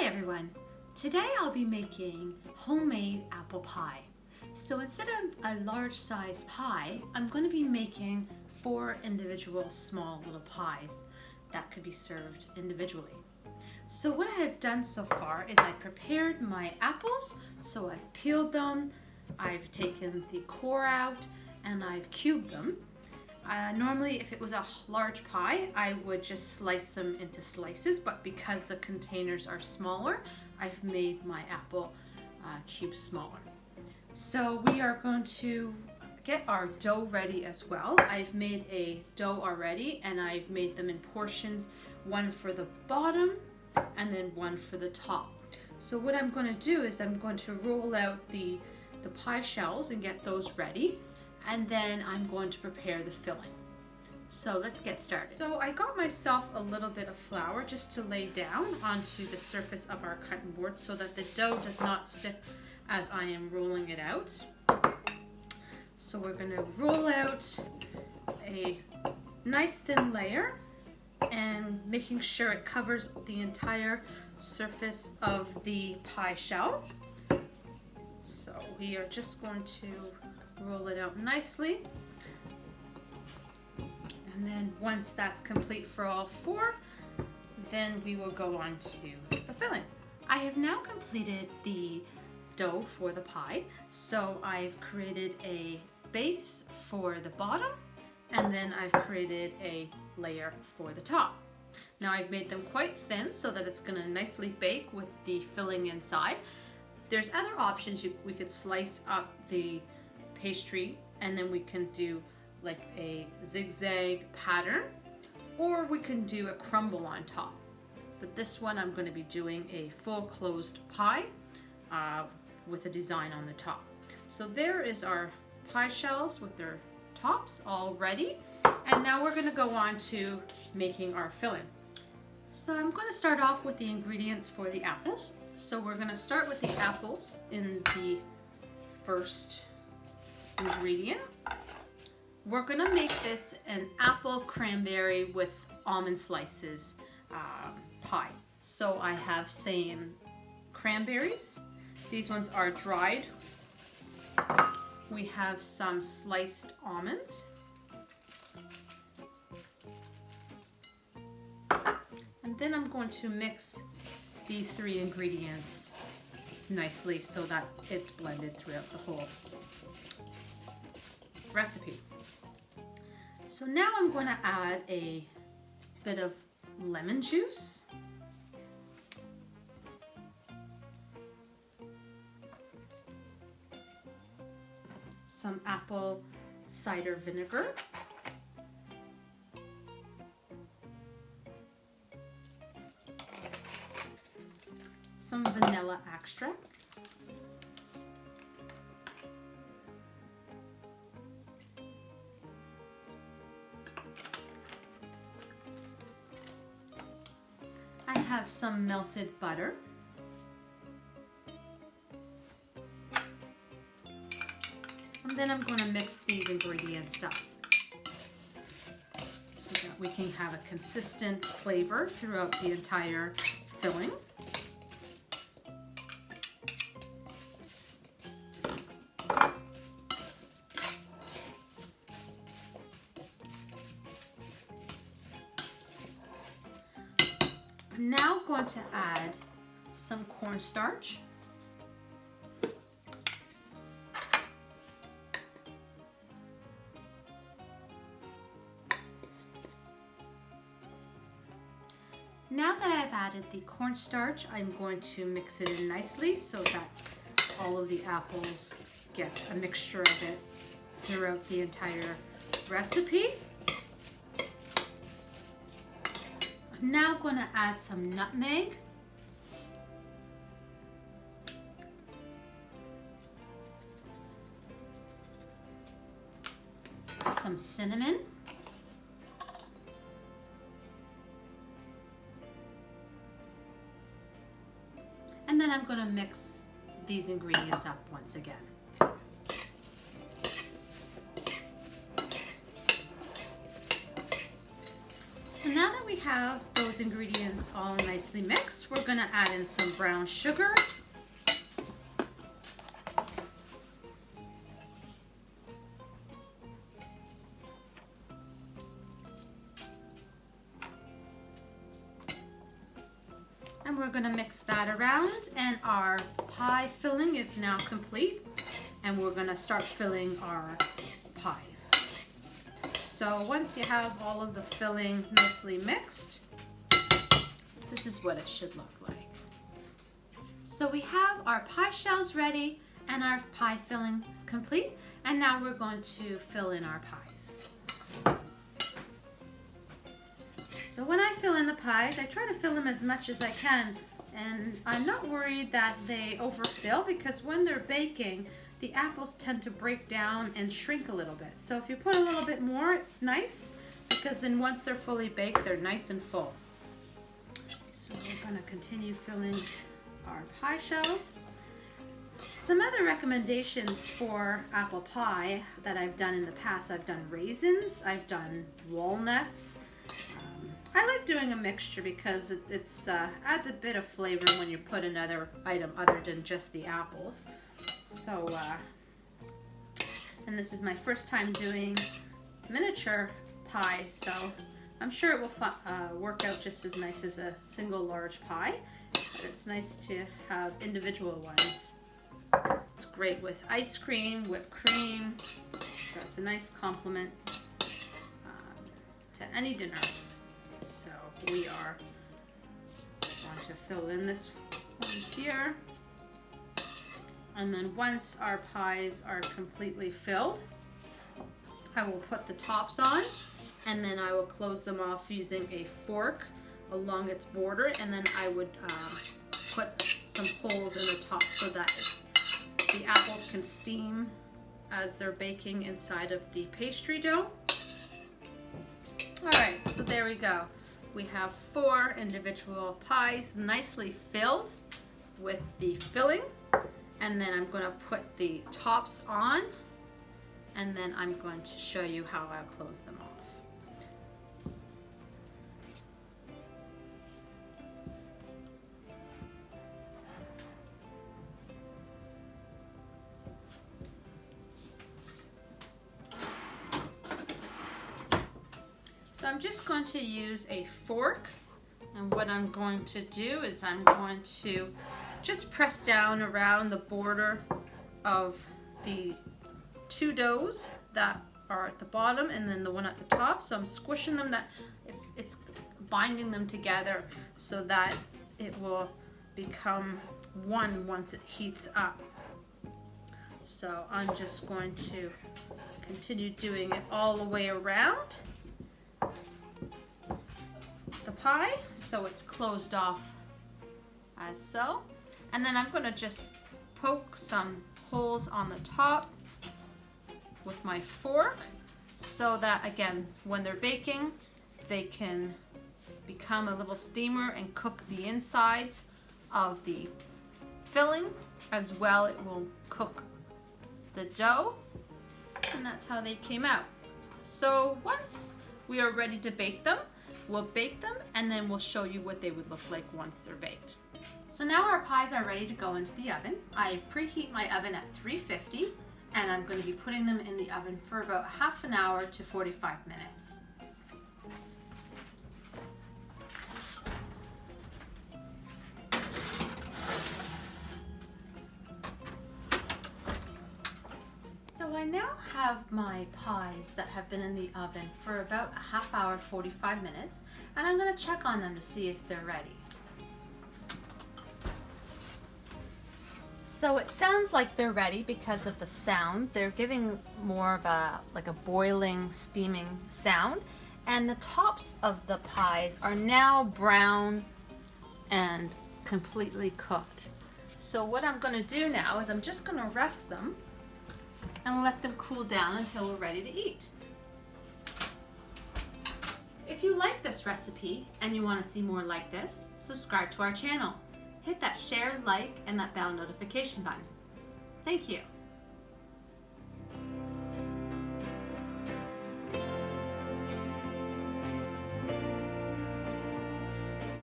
everyone! Today I'll be making homemade apple pie. So instead of a large size pie, I'm going to be making 4 individual small little pies that could be served individually. So what I have done so far is I prepared my apples, so I've peeled them, I've taken the core out, and I've cubed them. Normally, if it was a large pie, I would just slice them into slices, but because the containers are smaller, I've made my apple cubes smaller. So we are going to get our dough ready as well. I've made a dough already, and I've made them in portions, one for the bottom and then one for the top. So what I'm going to do is I'm going to roll out the pie shells and get those ready. And then I'm going to prepare the filling. So let's get started. So I got myself a little bit of flour just to lay down onto the surface of our cutting board so that the dough does not stick as I am rolling it out. So we're going to roll out a nice thin layer and making sure it covers the entire surface of the pie shell. So we are just going to roll it out nicely, and then once that's complete for all 4, then we will go on to the filling. I have now completed the dough for the pie, so I've created a base for the bottom, and then I've created a layer for the top. Now I've made them quite thin so that it's going to nicely bake with the filling inside. There's other options. We could slice up the pastry and then we can do like a zigzag pattern, or we can do a crumble on top. But this one I'm going to be doing a full closed pie with a design on the top. So there is our pie shells with their tops all ready, and now we're going to go on to making our filling. So I'm going to start off with the ingredients for the apples. So we're going to start with the apples in the first ingredient. We're going to make this an apple cranberry with almond slices pie. So I have some cranberries. These ones are dried. We have some sliced almonds. And then I'm going to mix these 3 ingredients nicely so that it's blended throughout the whole recipe. So now I'm going to add a bit of lemon juice, some apple cider vinegar, some vanilla extract, I have some melted butter, and then I'm going to mix these ingredients up so that we can have a consistent flavor throughout the entire filling. I'm now going to add some cornstarch, now that I've added the cornstarch, I'm going to mix it in nicely so that all of the apples get a mixture of it throughout the entire recipe. I'm now going to add some nutmeg, some cinnamon, and then I'm going to mix these ingredients up once again. So now that we have those those ingredients all nicely mixed, we're going to add in some brown sugar. And we're going to mix that around, and our pie filling is now complete, and we're going to start filling our pies. So once you have all of the filling nicely mixed, this is what it should look like. So we have our pie shells ready and our pie filling complete, and now we're going to fill in our pies. So when I fill in the pies, I try to fill them as much as I can, and I'm not worried that they overfill, because when they're baking, the apples tend to break down and shrink a little bit. So if you put a little bit more, it's nice, because then once they're fully baked, they're nice and full. So we're going to continue filling our pie shells. Some other recommendations for apple pie that I've done in the past, I've done raisins, I've done walnuts. I like doing a mixture because it adds a bit of flavor when you put another item other than just the apples. So, and this is my first time doing miniature pie, so I'm sure it will work out just as nice as a single large pie. But it's nice to have individual ones. It's great with ice cream, whipped cream. So it's a nice complement to any dinner. So we are going to fill in this one here. And then once our pies are completely filled, I will put the tops on, and then I will close them off using a fork along its border, and then I would put some holes in the top so that the apples can steam as they're baking inside of the pastry dough. Alright, so there we go. We have 4 individual pies nicely filled with the filling, and then I'm going to put the tops on, and then I'm going to show you how I'll close them off. So I'm just going to use a fork, and what I'm going to do is I'm going to just press down around the border of the 2 doughs that are at the bottom and then the one at the top. So I'm squishing them, that it's binding them together so that it will become one once it heats up. So I'm just going to continue doing it all the way around the pie so it's closed off as so. And then I'm going to just poke some holes on the top with my fork so that, again, when they're baking, they can become a little steamer and cook the insides of the filling as well. It will cook the dough, and that's how they came out. So once we are ready to bake them, we'll bake them, and then we'll show you what they would look like once they're baked. So now our pies are ready to go into the oven. I've preheat my oven at 350, and I'm going to be putting them in the oven for about half an hour to 45 minutes. So I now have my pies that have been in the oven for about a half hour, 45 minutes, and I'm going to check on them to see if they're ready. So it sounds like they're ready because of the sound. They're giving more of a boiling, steaming sound. And the tops of the pies are now brown and completely cooked. So what I'm going to do now is I'm just going to rest them and let them cool down until we're ready to eat. If you like this recipe and you want to see more like this, subscribe to our channel. Hit that share, like, and that bell notification button. Thank you.